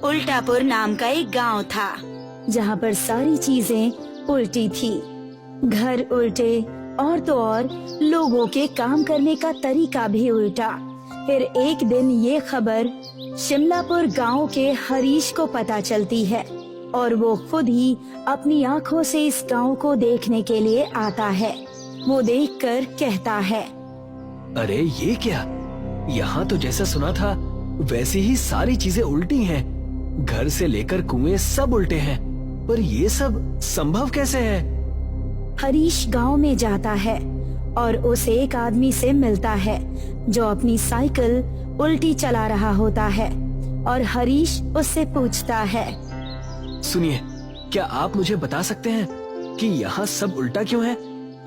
उल्टापुर नाम का एक गांव था, जहां पर सारी चीजें उल्टी थी। घर उल्टे और तो और लोगों के काम करने का तरीका भी उल्टा। फिर एक दिन ये खबर शिमलापुर गांव के हरीश को पता चलती है और वो खुद ही अपनी आंखों से इस गांव को देखने के लिए आता है। वो देखकर कहता है, अरे ये क्या, यहाँ तो जैसा सुना था वैसी ही सारी चीजें उल्टी हैं। घर से लेकर कुएं सब उल्टे हैं, पर ये सब संभव कैसे है? हरीश गांव में जाता है और उसे एक आदमी से मिलता है जो अपनी साइकिल उल्टी चला रहा होता है और हरीश उससे पूछता है, सुनिए, क्या आप मुझे बता सकते हैं कि यहाँ सब उल्टा क्यों है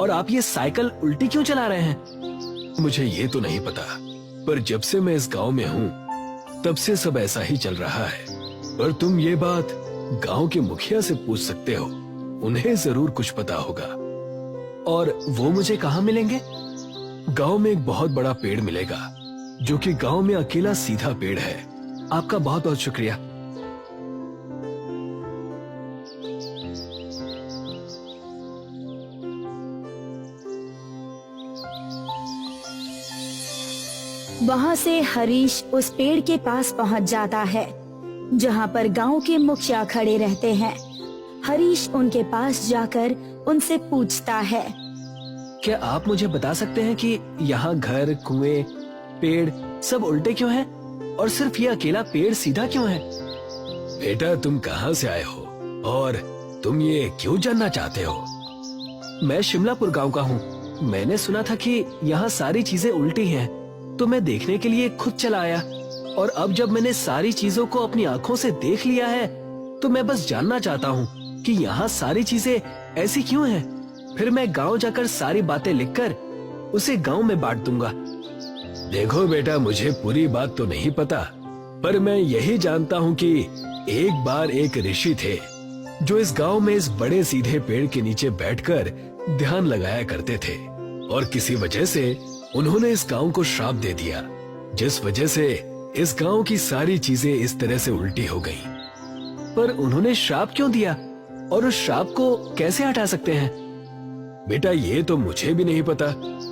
और आप ये साइकिल उल्टी क्यों चला रहे हैं? मुझे ये तो नहीं पता, पर जब से मैं इस गांव में हूँ तब से सब ऐसा ही चल रहा है। पर तुम ये बात गांव के मुखिया से पूछ सकते हो, उन्हें जरूर कुछ पता होगा। और वो मुझे कहाँ मिलेंगे? गांव में एक बहुत बड़ा पेड़ मिलेगा, जो कि गांव में अकेला सीधा पेड़ है। आपका बहुत बहुत शुक्रिया। वहाँ से हरीश उस पेड़ के पास पहुँच जाता है जहाँ पर गांव के मुखिया खड़े रहते हैं। हरीश उनके पास जाकर उनसे पूछता है, क्या आप मुझे बता सकते हैं कि यहाँ घर, कुएं, पेड़ सब उल्टे क्यों हैं और सिर्फ ये अकेला पेड़ सीधा क्यों है? बेटा, तुम कहाँ से आए हो और तुम ये क्यों जानना चाहते हो? मैं शिमलापुर गांव का हूँ। मैंने सुना था कि यहाँ सारी चीजें उल्टी हैं, तो मैं देखने के लिए खुद चला आया। और अब जब मैंने सारी चीजों को अपनी आंखों से देख लिया है, तो मैं बस जानना चाहता हूँ कि यहाँ सारी चीजें ऐसी क्यों हैं। फिर मैं गांव जाकर सारी बातें लिखकर उसे गांव में बांट दूंगा। देखो बेटा, मुझे पूरी बात तो नहीं पता, पर मैं यही जानता हूँ कि एक बार एक ऋषि थे जो इस गांव में इस बड़े सीधे पेड़ के नीचे बैठकर ध्यान लगाया करते थे, और किसी वजह से उन्होंने इस गांव को श्राप दे दिया, जिस वजह से इस गांव की सारी चीजें इस तरह से उल्टी हो गईं। पर उन्होंने श्राप क्यों दिया और उस श्राप को कैसे हटा सकते हैं? बेटा, ये तो मुझे भी नहीं पता,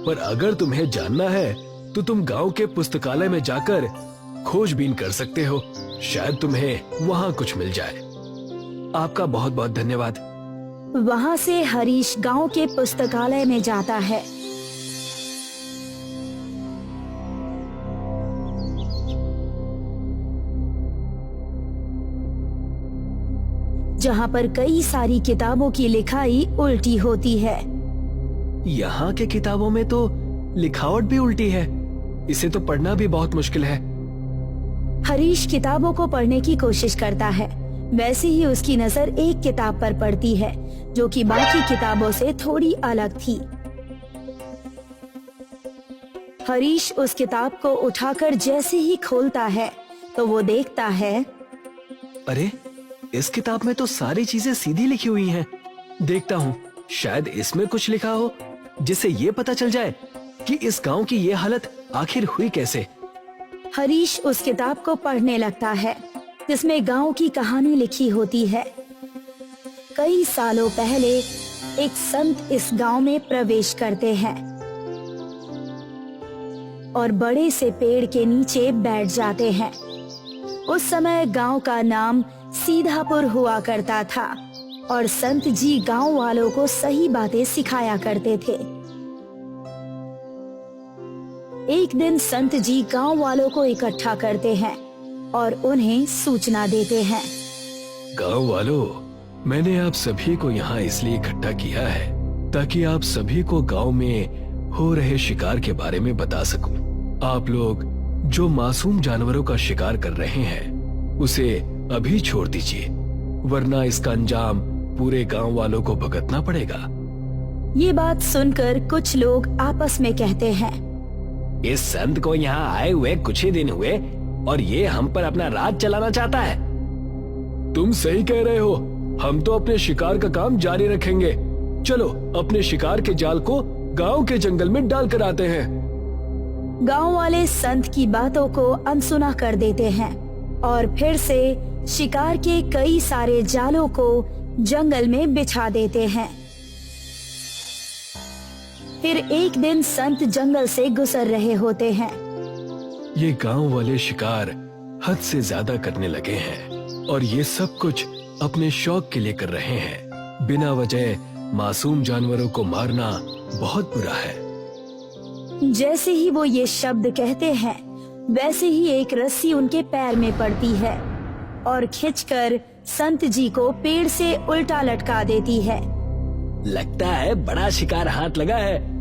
पर अगर तुम्हें जानना है तो तुम गांव के पुस्तकालय में जाकर खोजबीन कर सकते हो। शायद तुम्हें वहाँ कुछ मिल जाए। आपका बहुत बहुत धन्यवाद। वहाँ से हरीश गांव के पुस्तकालय में जाता है। जहाँ पर कई सारी किताबों की लिखाई उल्टी होती है। यहाँ के किताबों में तो लिखावट भी उल्टी है, इसे तो पढ़ना भी बहुत मुश्किल है। हरीश किताबों को पढ़ने की कोशिश करता है। वैसे ही उसकी नजर एक किताब पर पड़ती है जो कि बाकी किताबों से थोड़ी अलग थी। हरीश उस किताब को उठाकर जैसे ही खोलता है तो वो देखता है, अरे, इस किताब में तो सारी चीजें सीधी लिखी हुई हैं। देखता हूँ, शायद इसमें कुछ लिखा हो जिससे ये पता चल जाए कि इस गांव की ये हालत आखिर हुई कैसे। हरीश उस किताब को पढ़ने लगता है जिसमें गांव की कहानी लिखी होती है। कई सालों पहले एक संत इस गांव में प्रवेश करते हैं और बड़े से पेड़ के नीचे बैठ जाते हैं। उस समय गांव का नाम सीधापुर हुआ करता था और संत जी गांव वालों को सही बातें सिखाया करते थे। एक दिन संत जी गांव वालों को इकट्ठा करते हैं और उन्हें सूचना देते हैं। गांव वालों, मैंने आप सभी को यहाँ इसलिए इकट्ठा किया है ताकि आप सभी को गांव में हो रहे शिकार के बारे में बता सकूं। आप लोग जो मासूम जानवरों का शिकार कर रहे हैं उसे अभी छोड़ दीजिए, वरना इसका अंजाम पूरे गांव वालों को भुगतना पड़ेगा। ये बात सुनकर कुछ लोग आपस में कहते हैं, इस संत को यहाँ आए हुए कुछ ही दिन हुए और ये हम पर अपना राज चलाना चाहता है। तुम सही कह रहे हो, हम तो अपने शिकार का काम जारी रखेंगे। चलो अपने शिकार के जाल को गांव के जंगल में डाल कर आते हैं। गांव वाले संत की बातों को अनसुना कर देते हैं और फिर से शिकार के कई सारे जालों को जंगल में बिछा देते हैं। फिर एक दिन संत जंगल से गुजर रहे होते हैं। ये गांव वाले शिकार हद से ज्यादा करने लगे हैं और ये सब कुछ अपने शौक के लिए कर रहे हैं। बिना वजह मासूम जानवरों को मारना बहुत बुरा है। जैसे ही वो ये शब्द कहते हैं, वैसे ही एक रस्सी उनके पैर में पड़ती है और खींचकर संत जी को पेड़ से उल्टा लटका देती है। लगता है बड़ा शिकार हाथ लगा है।